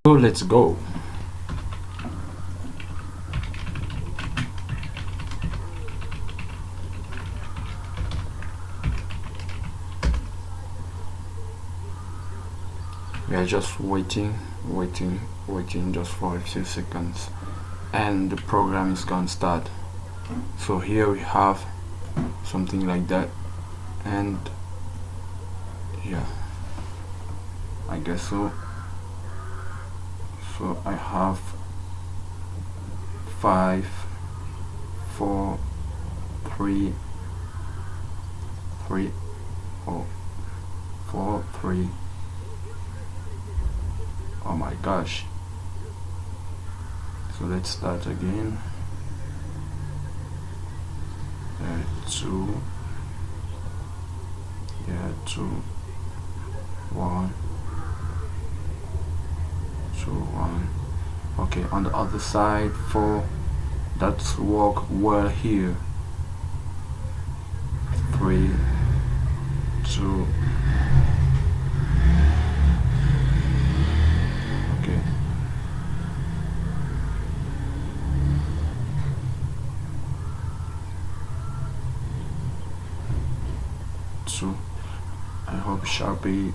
So let's go. We are just waiting just for a few seconds, and the program is gonna start. So here we have something like that, and yeah, I guess so. So I have 5 4 3 3 4 4 3. Oh my gosh. So let's start again. 2, yeah, 2 1 2 1. Okay, on the other side, 4. That's work well here. 3 2. Okay. So I hope shall be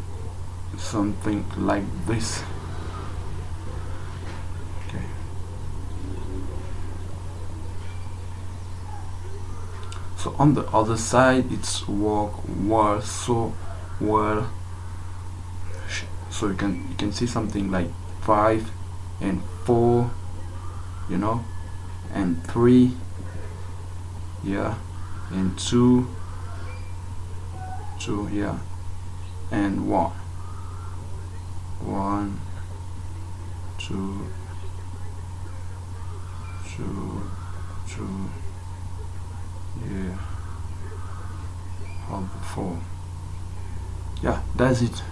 something like this. Okay. So on the other side, it's work well, so well. So you can see something like 5 and 4, you know, and 3, yeah, and 2 here, and 1 1 2 2 2, yeah, all 4. Yeah, that's it.